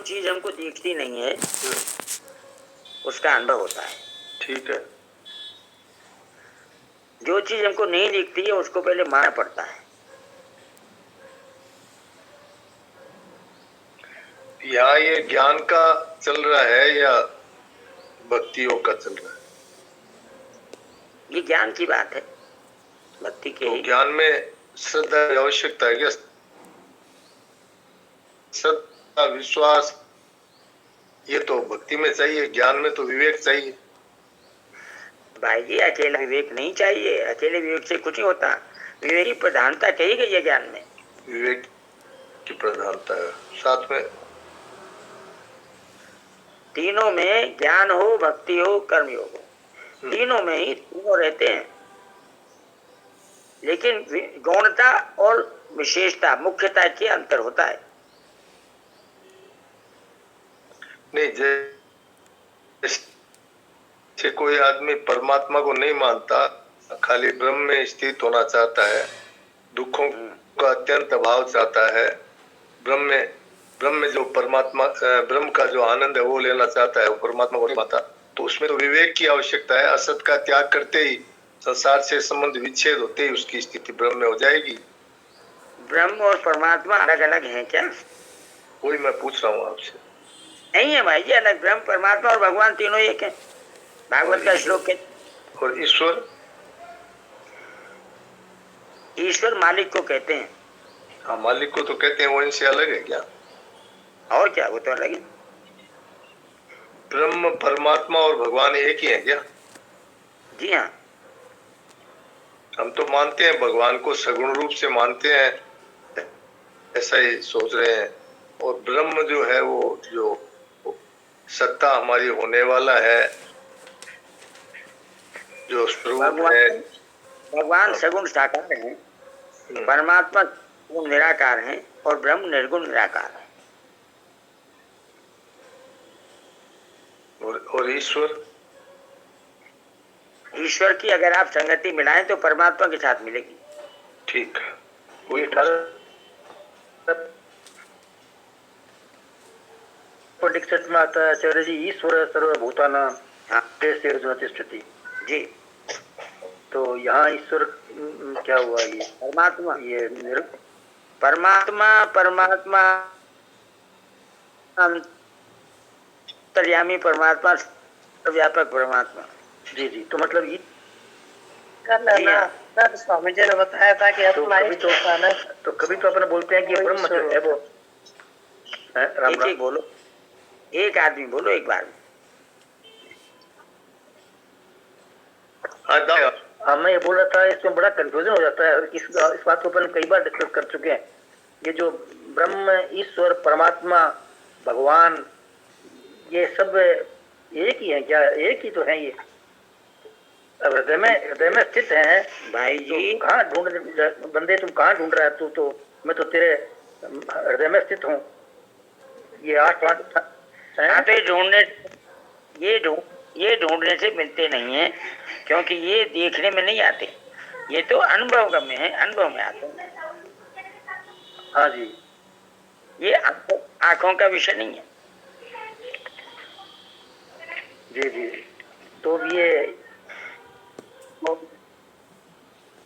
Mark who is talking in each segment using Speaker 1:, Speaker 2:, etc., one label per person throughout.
Speaker 1: चीज हमको दिखती नहीं है उसका अनुभव होता है।
Speaker 2: ठीक है।
Speaker 1: जो चीज हमको नहीं दिखती है उसको पहले मानना पड़ता है।
Speaker 2: यहाँ ये ज्ञान का चल रहा है या भक्ति योग का चल रहा है?
Speaker 1: ये ज्ञान की बात है, भक्ति के
Speaker 2: तो
Speaker 1: ही।
Speaker 2: ज्ञान में श्रद्धा की आवश्यकता है क्या? श्रद्धा विश्वास ये तो भक्ति में चाहिए, ज्ञान में तो विवेक चाहिए।
Speaker 1: भाई जी अकेला विवेक नहीं चाहिए, अकेले विवेक से कुछ नहीं होता। विवेक की प्रधानता कही गई है ज्ञान में।
Speaker 2: विवेक की प्रधानता है, साथ में
Speaker 1: तीनों में ज्ञान हो, भक्ति हो, कर्म योग हो, तीनों में ही तीनों रहते हैं। लेकिन गौणता और विशेषता, मुख्यता के अंतर होता है।
Speaker 2: नहीं, जैसे कोई आदमी परमात्मा को नहीं मानता, खाली ब्रह्म में स्थित होना चाहता है, दुखों का अत्यंत अभाव चाहता है, ब्रह्म में जो परमात्मा, ब्रह्म का जो आनंद है वो लेना चाहता है, वो परमात्मा को नहीं मानता, तो उसमें तो विवेक की आवश्यकता है। असत का त्याग करते ही, संसार से संबंध विच्छेद होते ही उसकी स्थिति ब्रह्म में हो जाएगी।
Speaker 1: ब्रह्म और परमात्मा अलग अलग हैं क्या?
Speaker 2: वही मैं पूछ रहा हूँ आपसे।
Speaker 1: नहीं है भाई जी, अलग। ब्रह्म, परमात्मा और भगवान तीनों एक है। भागवत का श्लोक है।
Speaker 2: और ईश्वर?
Speaker 1: ईश्वर मालिक को कहते हैं।
Speaker 2: हाँ, मालिक को तो कहते हैं, वो इनसे अलग है क्या?
Speaker 1: और क्या, वो तो अलग है।
Speaker 2: ब्रह्म, परमात्मा और भगवान एक ही है क्या?
Speaker 1: जी हाँ।
Speaker 2: हम तो मानते हैं भगवान को, सगुण रूप से मानते हैं, ऐसा ही सोच रहे हैं। और ब्रह्म जो है वो जो सत्ता हमारी होने वाला है, जो स्वरूप है।
Speaker 1: भगवान सगुण साकार है, परमात्मा निराकार है और ब्रह्म निर्गुण निराकार है।
Speaker 2: और ईश्वर?
Speaker 1: ईश्वर की अगर आप संगति मिलाएं तो परमात्मा के साथ मिलेगी।
Speaker 2: ठीक है।
Speaker 3: वही 1861 में आता है आचार्य जी, ईश्वर सर्वभूतानां तिष्ठति।
Speaker 1: जी।
Speaker 3: तो यहाँ ईश्वर क्या हुआ? ये
Speaker 1: परमात्मा,
Speaker 3: ये
Speaker 1: परमात्मा अंतर्यामी परमात्मा, व्यापक परमात्मा।
Speaker 3: जी जी। तो मतलब ये
Speaker 4: कल स्वामी जी ने बताया था कि
Speaker 3: तो कभी तो अपने बोलते हैं कि ब्रह्म जो है वो राम
Speaker 1: एक बोलो, एक आदमी बोलो एक बार।
Speaker 3: हाँ, मैं ये बोल रहा था, इसमें बड़ा कंफ्यूजन हो जाता है। इस बात को अपन कई बार डिस्कस कर चुके हैं। ये जो ब्रह्म, ईश्वर, परमात्मा, भगवान, ये सब एक ही है क्या? एक ही तो है ये। अब हृदय में स्थित है
Speaker 1: भाई जी।
Speaker 3: तो कहाँ ढूंढ बंदे, तुम कहाँ ढूंढ रहा है? तू तो, मैं तो तेरे हृदय में स्थित हूँ। ये आठ
Speaker 1: ये ढूंढने से मिलते नहीं है, क्योंकि ये देखने में नहीं आते, ये तो अनुभव गम्य है, अनुभव में आते हैं।
Speaker 3: हाँ जी।
Speaker 1: ये आंखों का विषय नहीं है।
Speaker 3: जी जी। तो ये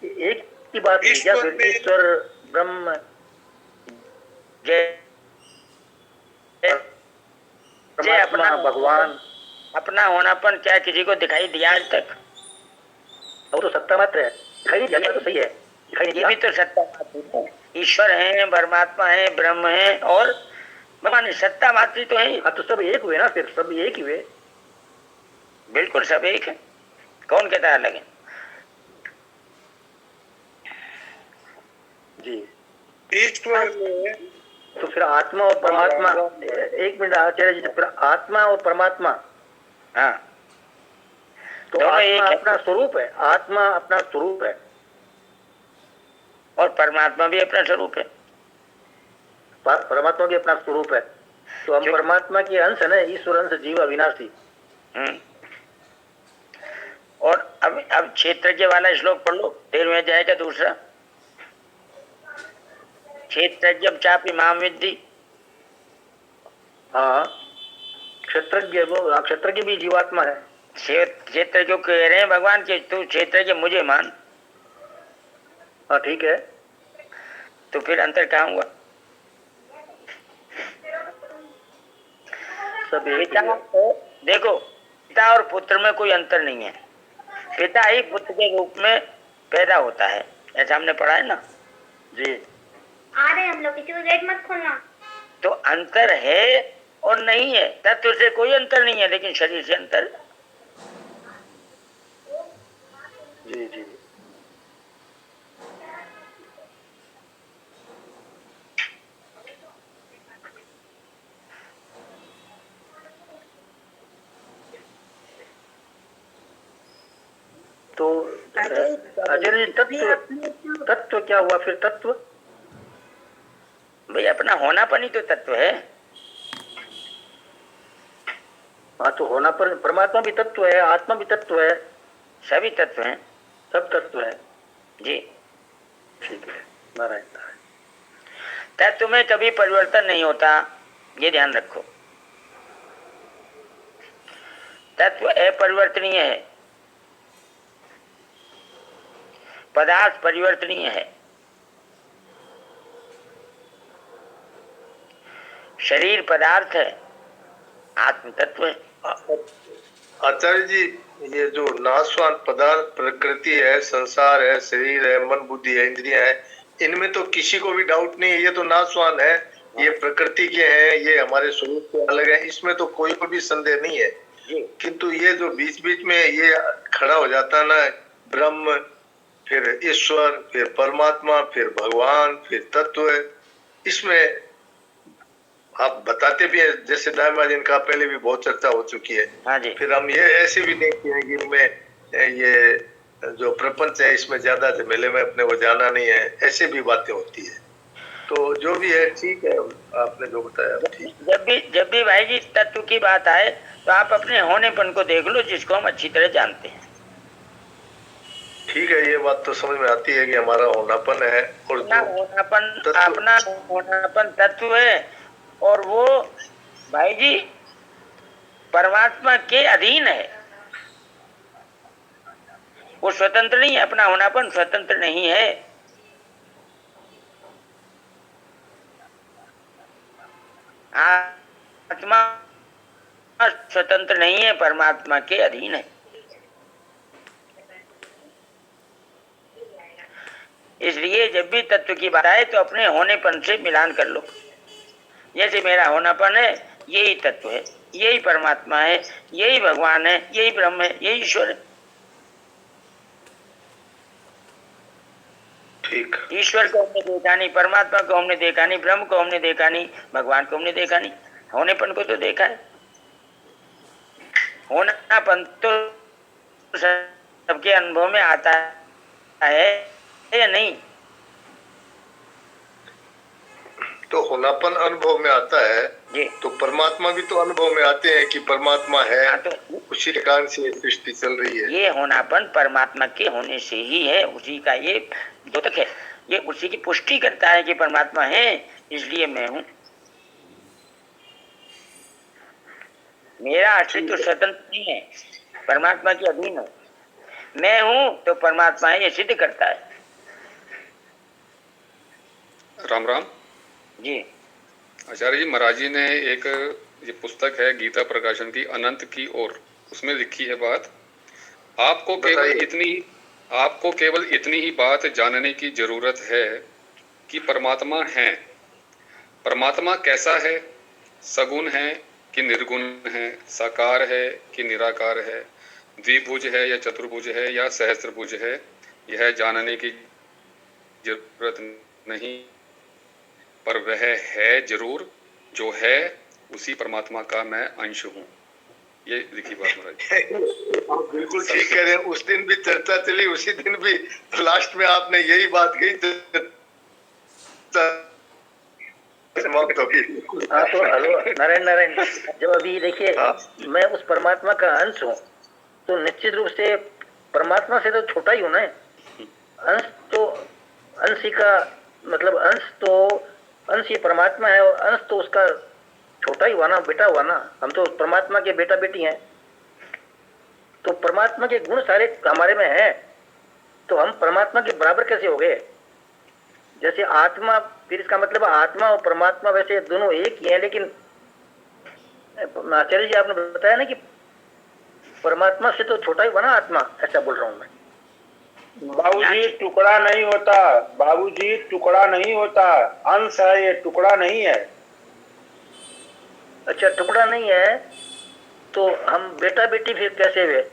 Speaker 3: एक ही बात है क्या? ईश्वर, ब्रह्म, परमात्मा, भगवान,
Speaker 1: अपना होनापन क्या किसी को दिखाई दिया आज तक?
Speaker 3: वो तो सत्ता मात्र है। दिखाई दिया तो सही है, दिखाई
Speaker 1: ये भी तो सत्ता मात्र है। ईश्वर है, परमात्मा है, ब्रह्म है और भगवान, सत्ता मात्र तो है।
Speaker 3: हाँ, तो सब एक हुए ना, फिर सब एक ही हुए।
Speaker 1: बिल्कुल सब एक है, कौन कहता है अलग है?
Speaker 3: जी।
Speaker 4: ईश्वर
Speaker 3: तो फिर आत्मा और परमात्मा, एक मिनट आचार्य जी, फिर आत्मा और परमात्मा,
Speaker 1: हाँ,
Speaker 3: तो आत्मा अपना स्वरूप है, आत्मा अपना स्वरूप है
Speaker 1: और परमात्मा भी अपना स्वरूप है।
Speaker 3: परमात्मा भी अपना स्वरूप है। तो हम परमात्मा के अंश है ना, ईश्वर अंश जीव अविनाशी।
Speaker 1: और अब क्षेत्रज्ञ वाला श्लोक पढ़ लो, 13वें अध्याय का दूसरा। क्षेत्रज्ञ चापि माम विद्धि।
Speaker 3: हाँ, क्षेत्रज्ञ, वो क्षेत्रज्ञ भी जीवात्मा है।
Speaker 1: क्षेत्र जो कह रहे हैं भगवान के, तू क्षेत्र के मुझे मान,
Speaker 3: हाँ ठीक है।
Speaker 1: तो फिर अंतर कहाँ हुआ?
Speaker 3: सब एक ही
Speaker 1: पिता
Speaker 3: है।
Speaker 1: देखो, पिता और पुत्र में कोई अंतर नहीं है। पिता ही पुत्र के रूप में पैदा होता है, ऐसा हमने पढ़ा है ना
Speaker 3: जी।
Speaker 5: आ रहे हैं हम लोग, किसी को गेट मत खोलना।
Speaker 1: तो अंतर है और नहीं है, तत्व से कोई अंतर नहीं है, लेकिन शरीर से अंतर है।
Speaker 3: जी जी। तो आचार्य जी, तत्व क्या हुआ फिर? तत्व
Speaker 1: भाई अपना होनापन ही तो तत्व है।
Speaker 3: हाँ, तो होना पर परमात्मा भी तत्व है, आत्मा भी तत्व है,
Speaker 1: सभी तत्व हैं।
Speaker 3: सब तत्व है।
Speaker 1: जी,
Speaker 3: ठीक है, नारायण नारायण।
Speaker 1: तत्व में कभी परिवर्तन नहीं होता, ये ध्यान रखो। तत्व अपरिवर्तनीय है, पदार्थ परिवर्तनीय है। शरीर पदार्थ है, आत्म तत्व है।
Speaker 2: आचार्य जी, ये जो नाशवान पदार्थ प्रकृति है, संसार है, शरीर है, मन बुद्धि है, इंद्रियां है, इनमें तो किसी को भी डाउट नहीं है, ये तो नाशवान है, ये प्रकृति के हैं, ये हमारे स्वरूप से अलग है, इसमें तो कोई को भी संदेह नहीं है। किंतु ये जो बीच बीच में ये खड़ा हो जाता है ना, ब्रह्म, फिर ईश्वर, फिर परमात्मा, फिर भगवान, फिर तत्व, इसमें आप बताते भी हैं, जैसे दायमा जिनका पहले भी बहुत चर्चा हो चुकी है।
Speaker 1: हाँ जी।
Speaker 2: फिर हम ये ऐसे भी देखते हैं कि इनमें ये जो प्रपंच है, इसमें ज्यादा झमेले में अपने को जाना नहीं है, ऐसे भी बातें होती है। तो जो भी है ठीक है, आपने जो बताया ठीक।
Speaker 1: जब भी भाई जी तत्व की बात आए तो आप अपने होनेपन को देख लो, जिसको हम अच्छी तरह जानते हैं।
Speaker 2: ठीक है, ये बात तो समझ में आती है कि हमारा होनापन है, और
Speaker 1: अपना होनापन तत्व है, और वो भाई जी परमात्मा के अधीन है, वो स्वतंत्र नहीं है। अपना होनापन स्वतंत्र नहीं है। आत्मा स्वतंत्र नहीं है, परमात्मा के अधीन है। इसलिए जब भी तत्व की बात आए तो अपने होनेपन से मिलान कर लो। जैसे मेरा होनापन है, यही तत्व है, यही परमात्मा है, यही भगवान है, यही ब्रह्म है, यही ईश्वर है।
Speaker 2: ठीक।
Speaker 1: ईश्वर को हमने देखा नहीं, परमात्मा को हमने देखा नहीं, ब्रह्म को हमने देखा नहीं, भगवान को हमने देखा नहीं, होनेपन को तो देखा है। होनापन तो सबके अनुभव में आता है या नहीं?
Speaker 2: तो होनापन अनुभव में आता है
Speaker 1: जी।
Speaker 2: तो परमात्मा भी तो अनुभव में आते हैं कि परमात्मा है।
Speaker 1: हाँ, तो
Speaker 2: उसी के कारण से सृष्टि चल रही है।
Speaker 1: ये होनापन परमात्मा के होने से ही है, उसी का ये द्योतक है, ये उसी की पुष्टि करता है कि परमात्मा है, इसलिए मैं हूं। मेरा अस्तित्व स्वतंत्र नहीं है, परमात्मा के अधीन है। मैं हूं तो परमात्मा है, ये सिद्ध करता है।
Speaker 6: राम राम
Speaker 1: जी।
Speaker 6: आचार्य जी, महाराज जी ने एक ये पुस्तक है गीता प्रकाशन की, अनंत की ओर, उसमें लिखी है बात, आपको केवल इतनी ही बात जानने की जरूरत है कि परमात्मा है। परमात्मा कैसा है? सगुण है कि निर्गुण है? साकार है कि निराकार है? द्विभुज है या चतुर्भुज है या सहस्त्रभुज है? यह जानने की जरूरत नहीं, पर वह है जरूर, जो है उसी परमात्मा का मैं अंश हूँ। ये लिखी बात महाराज।
Speaker 2: आप बिल्कुल ठीक कह रहे हैं। उस दिन भी चर्चा चली, उसी दिन भी लास्ट में आपने यही बात कही। समाप्त होगी।
Speaker 3: हाँ, तो हेलो नारायण नारायण। जब अभी देखिए, मैं उस परमात्मा का अंश हूँ, तो निश्चित रूप से परमात्मा से तो छोटा ही हूँ ना। अंश तो अंश ही का मतलब अंश ही परमात्मा है, और अंश तो उसका छोटा ही हुआ ना, बेटा हुआ ना, हम तो परमात्मा के बेटा बेटी हैं। तो परमात्मा के गुण सारे हमारे में हैं, तो हम परमात्मा के बराबर कैसे हो गए? जैसे आत्मा, फिर इसका मतलब आत्मा और परमात्मा वैसे दोनों एक ही हैं, लेकिन आचार्य जी आपने बताया ना कि परमात्मा से तो छोटा ही बना आत्मा, ऐसा बोल रहा हूं मैं।
Speaker 7: बाबूजी टुकड़ा नहीं होता, बाबूजी टुकड़ा नहीं होता, अंश है ये, टुकड़ा नहीं है।
Speaker 3: अच्छा, टुकड़ा नहीं है, तो हम बेटा बेटी फिर कैसे हुए?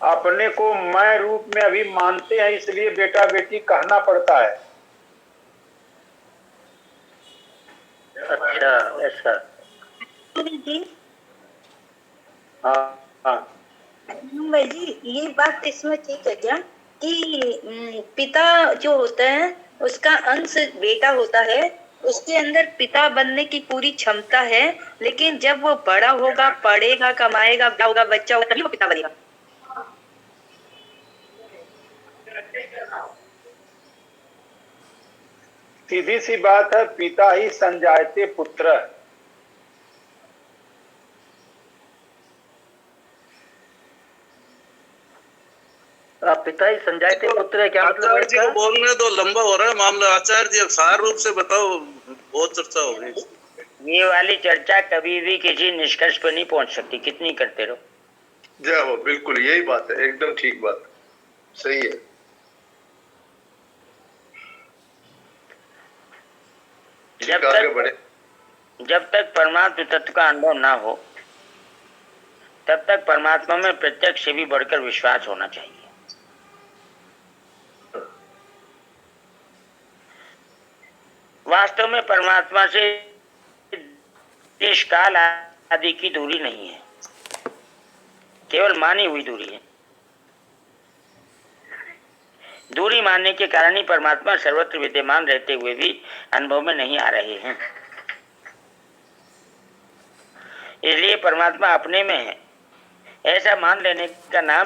Speaker 7: अपने को मैं रूप में अभी मानते हैं, इसलिए बेटा बेटी कहना पड़ता है।
Speaker 3: अच्छा, ऐसा।
Speaker 8: जी
Speaker 7: हाँ हाँ,
Speaker 8: भाई जी, ये बात इसमें ठीक है क्या कि पिता जो होता है उसका अंश बेटा होता है, उसके अंदर पिता बनने की पूरी क्षमता है, लेकिन जब वो बड़ा होगा, पढ़ेगा, कमाएगा, बड़ा होगा, बच्चा होगा, तभी वो पिता बनेगा।
Speaker 7: सीधी सी बात है, पिता ही संजायते पुत्र।
Speaker 3: आप पिता ही संजायते पुत्र है, क्या मतलब
Speaker 4: आचार्य जी को
Speaker 3: इसका?
Speaker 4: बोलने दो, लंबा हो रहा है मामला। आचार्य जी सार रूप से बताओ, बहुत चर्चा हो गई।
Speaker 1: ये वाली चर्चा कभी भी किसी निष्कर्ष पर नहीं पहुंच सकती, कितनी करते रहो।
Speaker 2: जय हो, बिल्कुल यही बात है, एकदम ठीक बात, सही है।
Speaker 1: जब तक परमात्म तत्व का अनुभव ना हो, तब तक परमात्मा में प्रत्यक्ष से भी बढ़कर विश्वास होना चाहिए। वास्तव में परमात्मा से देश काल आदि की दूरी नहीं है, केवल मानी हुई दूरी है। दूरी मानने के कारण ही परमात्मा सर्वत्र विद्यमान रहते हुए भी अनुभव में नहीं आ रहे हैं। इसलिए परमात्मा अपने में है, ऐसा मान लेने का नाम